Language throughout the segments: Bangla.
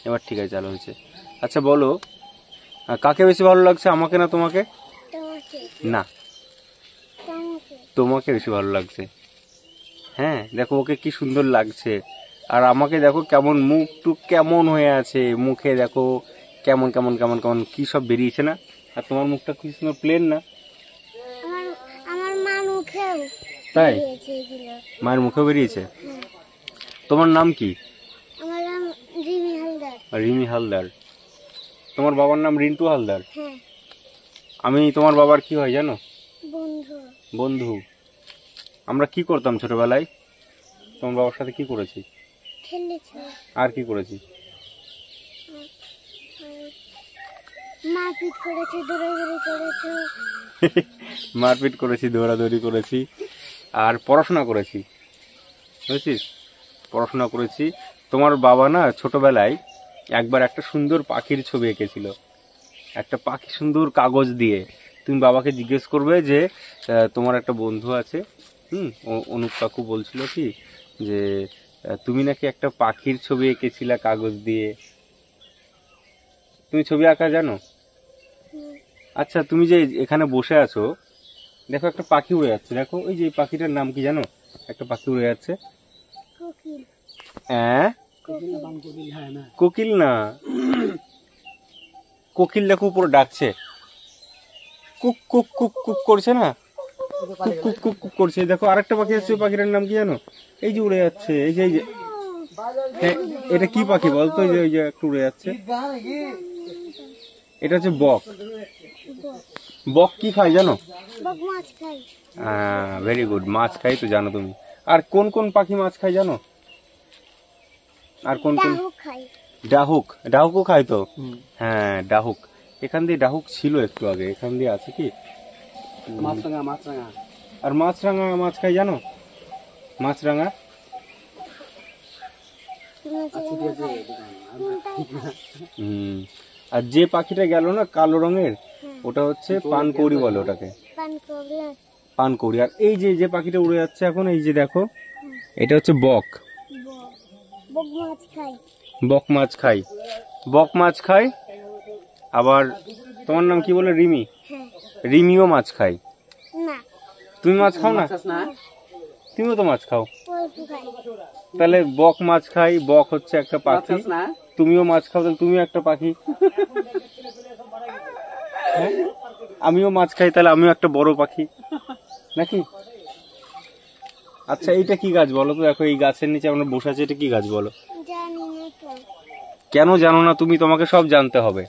এবার ঠিক আছে, চালু হয়েছে। আচ্ছা বলো, কাকে বেশি ভালো লাগছে, আমাকে না তোমাকে? না, তোমাকে বেশি ভালো লাগছে। হ্যাঁ দেখো ওকে কি সুন্দর লাগছে, আর আমাকে দেখো কেমন মুখ টুক কেমন হয়ে আছে, মুখে দেখো কেমন কেমন কেমন কেমন কি সব বেরিয়েছে না। আর তোমার মুখটা কি সুন্দর প্লেন না? তাই মায়ের মুখেও বেরিয়েছে। তোমার নাম কি? আমার নাম রিমি হালদার। রিমি হালদার। তোমার বাবার নাম রিন্টু হালদার। আমি তোমার বাবার কি হয় জানো? বন্ধু। বন্ধু। আমরা কি করতাম ছোটবেলায়? তোমার বাবার সাথে কি করেছি? খেলেছি। আর কি করেছি? মারপিট করেছি, দৌড়াদৌড়ি করেছি। মারপিট করেছি, দৌড়াদৌড়ি করেছি, আর পড়াশোনা করেছি, বুঝেছিস? পড়াশোনা করেছি। তোমার বাবা না ছোটবেলায় একবার একটা সুন্দর পাখির ছবি এঁকেছিল, একটা পাখি সুন্দর কাগজ দিয়ে। তুমি বাবাকে জিজ্ঞেস করবে যে তোমার একটা বন্ধু আছে, অনুপ কাকু বলছিল কি যে তুমি নাকি একটা পাখির ছবি এঁকেছিলে কাগজ দিয়ে। তুমি ছবি আঁকা জানো? আচ্ছা তুমি যে এখানে বসে আছো, দেখো একটা পাখি উড়ে যাচ্ছে, দেখো ওই যে পাখিটার নাম কি জানো? একটা পাখি উড়ে যাচ্ছে। কোকিল। হ্যাঁ কোকিল না, কোকিল দেখো উপরে ডাকছে, কুক কুক কুক কুক করছে না, কুক কুক কুক কুক করছে। দেখো আরেকটা পাখি আসছে, পাখিটার নাম কি জানো? এই যে উড়ে যাচ্ছে, এই যে হ্যাঁ এটা কি পাখি বলতো? ওই যে একটু উড়ে যাচ্ছে, এটা হচ্ছে বক। বক কি খায় জানো? বক মাছ খায়। হ্যাঁ ভেরি গুড, মাছ খাই তো জানো তুমি। আর কোন কোন পাখি মাছ খায় জানো? আর কোন কোন? ডাহুক। ডাহুকও খায় তো। হ্যাঁ ডাহুক, এখান দিয়ে ডাহুক ছিল একটু আগে, এখান দিয়ে আছে কি? আর মাছরাঙা মাছ খাই জানো? মাছরাঙা আর যে পাখিটা গেল না কালো রঙের, ওটা হচ্ছে পানকৌড়ি বলে ওটাকে, পানকৌড়ি। আর এই যে যে পাখিটা উড়ে যাচ্ছে এখন, এই যে দেখো, এটা হচ্ছে বক। বক মাছ খায়। বক মাছ খাই, বক মাছ খায়। আবার তোমার নাম কি বলে? রিমি। রিমিও মাছ খায়। না তুমি মাছ খাও না? তুমিও তো মাছ খাও। তাহলে বক মাছ খাই, বক হচ্ছে একটা পাখি, তুমিও মাছ খাও, তাহলে তুমিও একটা পাখি। হ্যাঁ আমিও মাছ খাই, তাহলে আমিও একটা বড় পাখি নাকি? আচ্ছা এইটা কি গাছ বলো তো? দেখো এই গাছের নিচে আমরা বসে আছি, এটা কি গাছ বলো? কেন জানো না তুমি? তোমাকে সব জানতে হবে।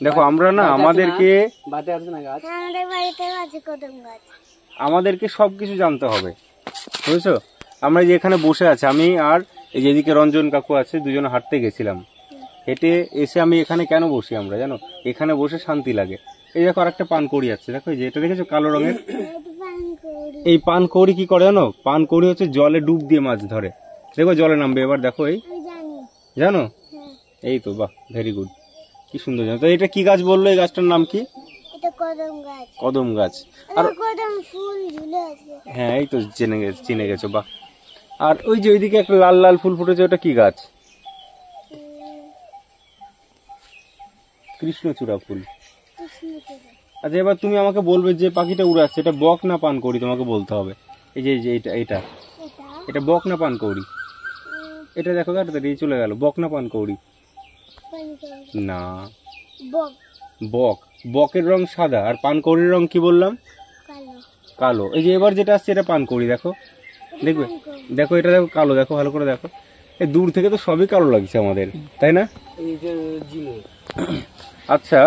দেখো আমরা না আমাদেরকে সবকিছু জানতে হবে, বুঝছো? আমরা যে এখানে বসে আছি, আমি আর এই যেদিকে রঞ্জন কাকু আছে, দুজনে হাঁটতে গেছিলাম। হেঁটে এসে আমি এখানে কেন বসি আমরা জানো? এখানে বসে শান্তি লাগে। এই দেখো আরেকটা পানকৌড়ি আছে, দেখো এই যে এটা দেখেছো কালো রঙের? এই পানকৌড়ি কি করে জানো? পানকৌড়ি হচ্ছে জলে ডুব দিয়ে মাছ ধরে। দেখো জলে নামবে এবার, দেখো এই জানো? এই তো, বাহ ভেরি গুড, কি সুন্দর জানো। তো এটা কি গাছ বললো? এই গাছটার নাম কি? কদম গাছ। আর হ্যাঁ এই তো চিনে গেছো, বাহ। আর ওই যে ওইদিকে একটা লাল লাল ফুল ফুটেছে, ওটা কি গাছ? কৃষ্ণচূড়া ফুল। আচ্ছা এবার তুমি আমাকে বলবে যে পাখিটা উড়ে আসছে, এটা বক না পানকৌড়ি? তোমাকে বলতে হবে। এই যে এটা এটা এটা বক না পানকৌড়ি? এটা দেখো তাড়াতাড়ি চলে গেল, বক না পানকৌড়ি? না বক। বকের রং সাদা, আর পানকৌড়ির রং কি বললাম? কালো। এই যে এবার যেটা আসছে এটা পানকৌড়ি, দেখো দেখবে, দেখো এটা দেখো কালো, দেখো ভালো করে দেখো। এই দূর থেকে তো সবই কালো লাগছে আমাদের, তাই না? আচ্ছা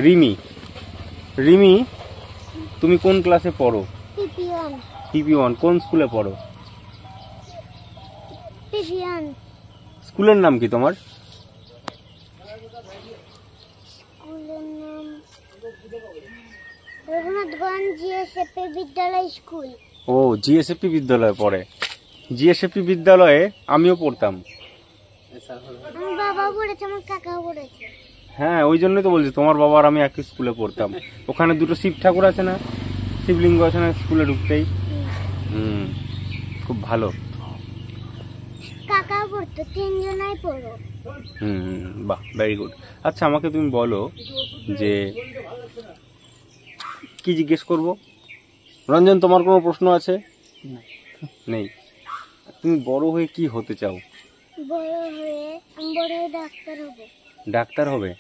রিমি, রিমি তুমি কোন ক্লাসে পড়ো? PP1। কোন স্কুলে পড়ো? স্কুলের নাম কি তোমার? ও জিএসএফপি বিদ্যালয়ে পড়ে। জিএসএফপি বিদ্যালয়ে আমিও পড়তাম। হ্যাঁ ওই জন্যই তো বলছি, তোমার বাবা আর আমি একই স্কুলে পড়তাম। ওখানে দুটো শিব ঠাকুর আছে না, শিবলিঙ্গ আছে না স্কুলে ঢুকতেই? খুব ভালো। কাকাও পড়তো, তিনজনাই পড়ো। বাহ, ভেরি গুড। আচ্ছা, আমাকে তুমি বলো যে কি জিজ্ঞেস করব? রঞ্জন, তোমার কোনো প্রশ্ন আছে? নেই। তুমি বড় হয়ে কি হতে চাও? আমি বড় হয়ে ডাক্তার হব। ডাক্তার হবে?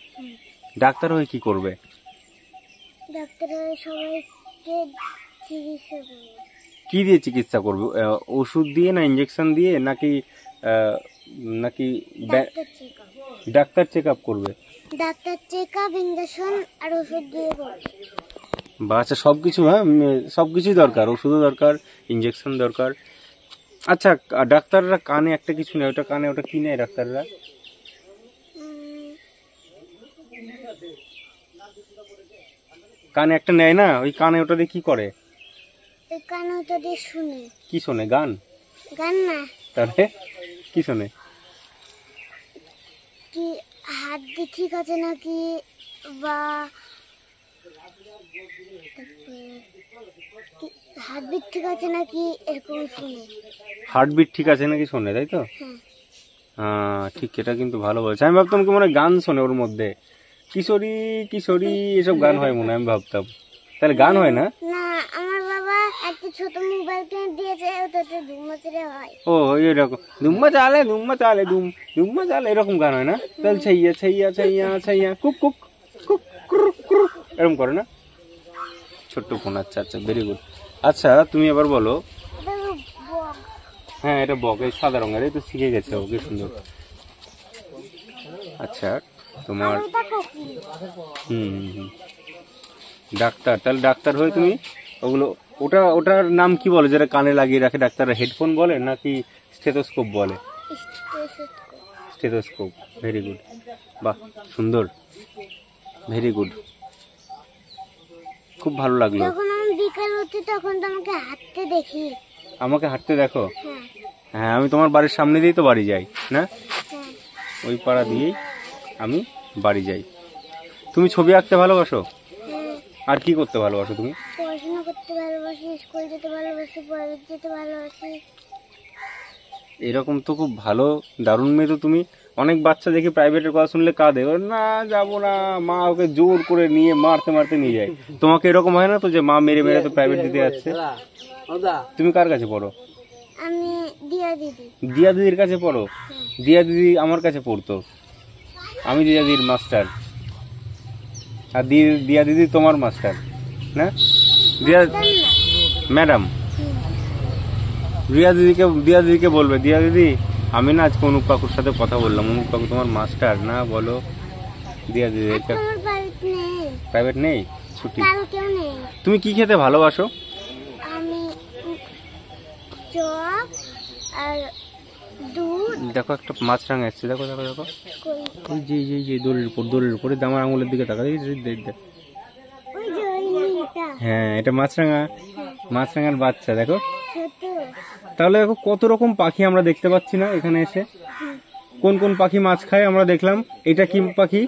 ডাক্তার হয়ে কি করবে? ডাক্তার হয়ে সবাইকে চিকিৎসা করবো। কি দিয়ে চিকিৎসা করবে? ওষুধ দিয়ে, না ইঞ্জেকশন দিয়ে, নাকি নাকি doctor check up. Doctor check up করবে? ডাক্তার চেক আপ, ইঞ্জেকশন আর ওষুধ দিয়ে করবে। বা আচ্ছা, সবকিছু, হ্যাঁ, সবকিছুই দরকার, ওষুধও দরকার, ইঞ্জেকশন দরকার। আচ্ছা, ডাক্তাররা কানে একটা কিছু নেয়, ওটা কানে, ওটা কি নেয় ডাক্তাররা? কানে একটা নেয় না, ওই কানে ওটা দিয়ে কি করে? ওই কানে ওটা দিয়ে শুনে। কি শোনে? গান? গান না, তাহলে কি শোনে? কি হাড্ডি ঠিক আছে নাকি, বা হার্টবিট ঠিক আছে নাকি, এরকম শুনে। হার্টবিট ঠিক আছে নাকি শোনে, তাই তো? হ্যাঁ। ঠিক, এটা কিন্তু ভালো বলছে। আমি ভাবতাম কি মনে হয় গান শোনে ওর মধ্যে, কিশোরী কিশোরী এসব গান হয় মনে হয়, আমি ভাবতাম। তাহলে গান হয় না? না, আমার বাবা একটা ছোট মোবাইল কিনে দিয়েছে, ওটাতে ধুম্মা ছেড়ে হয়। ও, এরকম ধুম্মা চালে ধুম্মা চালে ধুম্মা চালে, এরকম গান হয় না? তাহলে ছাইয়া ছাইয়া ছাইয়া ছাইয়া কুক কুক কুক কুরুক কুরুক, এরকম করে না? ছোট্ট ফোন। আচ্ছা আচ্ছা, ভেরি গুড। আচ্ছা, তুমি এবার বলো। হ্যাঁ, এটা বক, এই সাদা রঙের, এই তো শিখে গেছে, ওকে, সুন্দর। আচ্ছা, তোমার ডাক্তার, তাহলে ডাক্তার হয়ে তুমি ওগুলো, ওটার নাম কি বলে যেটা কানে লাগিয়ে রাখে ডাক্তাররা? হেডফোন বলে নাকি স্টেথোস্কোপ বলে? স্টেথোস্কোপ। ভেরি গুড, বাহ, সুন্দর, ভেরি গুড, খুব ভালো লাগলো। যখন আমি বিকাল হচ্ছে তখন তোমাকে হাঁটতে দেখি। আমাকে হাঁটতে দেখো? হ্যাঁ। হ্যাঁ, আমি তোমার বাড়ির সামনে দিয়েই তো বাড়ি যাই না? হ্যাঁ। ওই পাড়া দিয়েই আমি বাড়ি যাই। তুমি ছবি আঁকতে ভালোবাসো? হ্যাঁ। আর কি করতে ভালোবাসো তুমি? পড়াশোনা করতে ভালোবাসি, স্কুল যেতে ভালোবাসি, প্রাইভেট যেতে ভালোবাসি। এরকম তো খুব ভালো, দারুণ মেয়ে তো তুমি। অনেক বাচ্চা দেখি প্রাইভেটের কথা শুনলে কাঁদে, না যাবো না, মা ওকে জোর করে নিয়ে মারতে মারতে নিয়ে যায়। তোমাকে এরকম হয় না তো যে মা মেরে মেরে তো প্রাইভেট দিতে যাচ্ছে? তুমি কার কাছে পড়ো? আমি দিয়া দিদি। দিয়া দিদির কাছে পড়ো? দিয়া দিদি আমার কাছে পড়তো, আমি দিয়া দিদির মাস্টার, আর দিয়া দিদি তোমার মাস্টার না? দিয়া ম্যাডাম। দিয়া দিদিকে বলবে, দিয়া দিদি আমি না আজকে অনুপ কাকুর সাথে কথা বললাম, অনুপ কাকু তোমার মাস্টার না, বলো। দিয়া দিদি প্রাইভেট নেই, ছুটি। তুমি কি খেতে ভালোবাসো? আমি চপ আর দুধ। দেখো, একটা মাছরাঙা এসছে, দেখো দেখো দেখো, ওই যে দড়ির উপরে আমার আঙুলের দিকে তাকা, হ্যাঁ, এটা মাছরাঙার বাচ্চা, দেখো। তাহলে দেখো কত রকম পাখি আমরা দেখতে পাচ্ছি না এখানে এসে। কোন কোন পাখি মাছ খায় আমরা দেখলাম। এটা কি পাখি?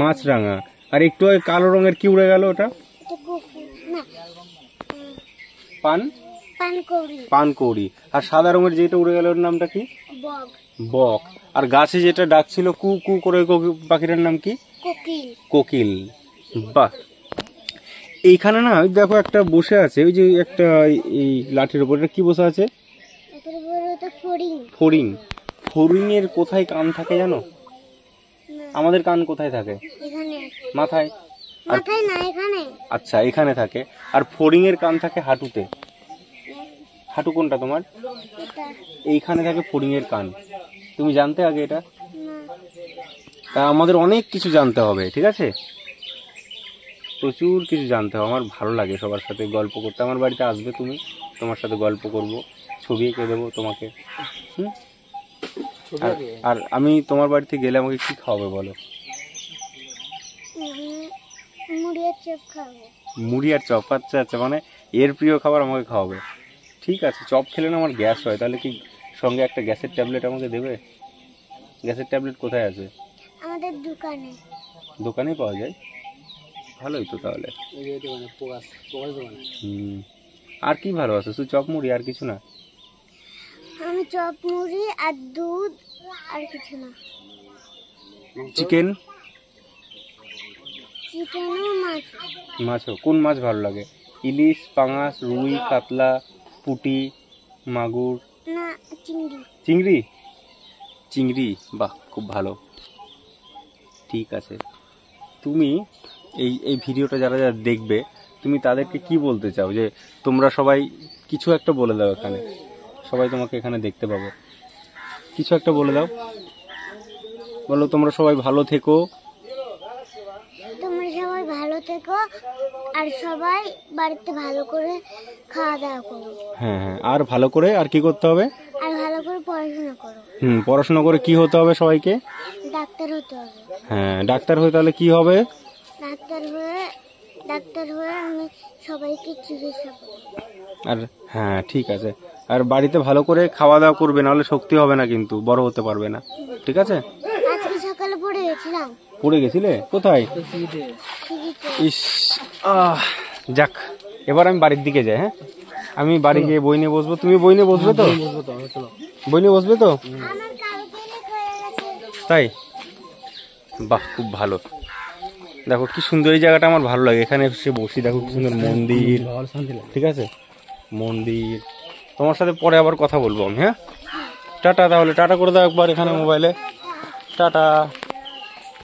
মাছরাঙা। আর একটু ওই কালো রঙের কি উড়ে গেল, ওটা পানকৌড়ি। আর সাদা রঙের যেটা উড়ে গেল ওর নামটা কি? বক। আর গাছে যেটা ডাকছিল কু কু করে, পাখিটার নাম কি? কোকিল। বাহ, এইখানে না দেখো একটা বসে আছে, ওই যে একটা এই লাঠির উপর, কি বসে আছে? ফড়িং। ফড়িং এর কোথায় কান থাকে জানো? আমাদের কান কোথায় থাকে? মাথায়। আচ্ছা, এখানে থাকে। আর ফড়িং এর কান থাকে হাঁটুতে। হাঁটু কোনটা তোমার? এইখানে থাকে ফড়িং এর কান। তুমি জানতে আগে এটা? তা আমাদের অনেক কিছু জানতে হবে, ঠিক আছে? প্রচুর কিছু জানতে হবে। আমার ভালো লাগে সবার সাথে গল্প করতে। আমার বাড়িতে আসবে তুমি, তোমার সাথে গল্প করব, ছবি এঁকে দেবো তোমাকে। আর আমি তোমার বাড়িতে গেলে আমাকে কি খাওয়াবে বলো? মুড়ি আর চপ। আচ্ছা আচ্ছা, মানে এর প্রিয় খাবার আমাকে খাওয়াবে। ঠিক আছে, চপ খেলে না আমার গ্যাস হয়, তাহলে কি সঙ্গে একটা গ্যাসের ট্যাবলেট আমাকে দেবে? গ্যাসের ট্যাবলেট কোথায় আছে? আমাদের দোকানে পাওয়া যায়? ভালোই তো তাহলে। আর কি ভালো আছে? শুধু চপ মুড়ি, আর কিছু না? আমি চপ মুড়ি আর দুধ আর কিছু না। চিকেন? চিকেনও মাছ। মাছও? কোন মাছ ভালো লাগে? ইলিশ, পাঙাশ, রুই, কাতলা, পুঁটি, মাগুর? না, চিংড়ি। চিংড়ি? চিংড়ি, বাহ, খুব ভালো। ঠিক আছে, তুমি এই এই ভিডিওটা যারা যারা দেখবে, তুমি তাদেরকে কি বলতে চাও? যে তোমরা সবাই কিছু একটা বলে দাও, এখানে সবাই তোমাকে এখানে দেখতে পাবে, কিছু একটা বলে দাও। বলো তোমরা সবাই ভালো থেকো। তোমরা সবাই ভালো থেকো আর সবাই বাড়িতে ভালো করে খাওয়া দাওয়া করো। হ্যাঁ হ্যাঁ, আর ভালো করে আর কি করতে হবে? আর ভালো করে পড়াশোনা করো। পড়াশোনা করে কি হতে হবে সবাইকে? ডাক্তার হতে হবে। হ্যাঁ, ডাক্তার হয়ে তাহলে কি হবে? ডাক্তার হয়ে আমি সবাইকে চিকিৎসা করব। আর হ্যাঁ, ঠিক আছে। আর বাড়িতে ভালো করে খাওয়া দাওয়া করবে, নাহলে শক্তি হবে না, কিন্তু বড় হতে পারবে না। ঠিক আছে? আজকে সকালে পড়ে গেছিলাম। পড়ে গেছিলে? কোথায়? সিঁড়িতে। ইস, যাক, এবার আমি বাড়ির দিকে যাই। হ্যাঁ, আমি বাড়ি গিয়ে বই নিয়ে বসবো। তুমি বই নিয়ে বসবে তো? বই নিয়ে বসবে তো? আমার কালকে লেখা হয়ে গেছে। তাই? বাহ, খুব ভালো। দেখো কি সুন্দর এই জায়গাটা, আমার ভালো লাগে। এখানে এসে বসি, দেখো কি সুন্দর মন্দির। ঠিক আছে, মন্দির। তোমার সাথে পরে আবার কথা বলবো আমি। হ্যাঁ, টাটা। তাহলে টাটা করে দাও একবার এখানে মোবাইলে। টাটা।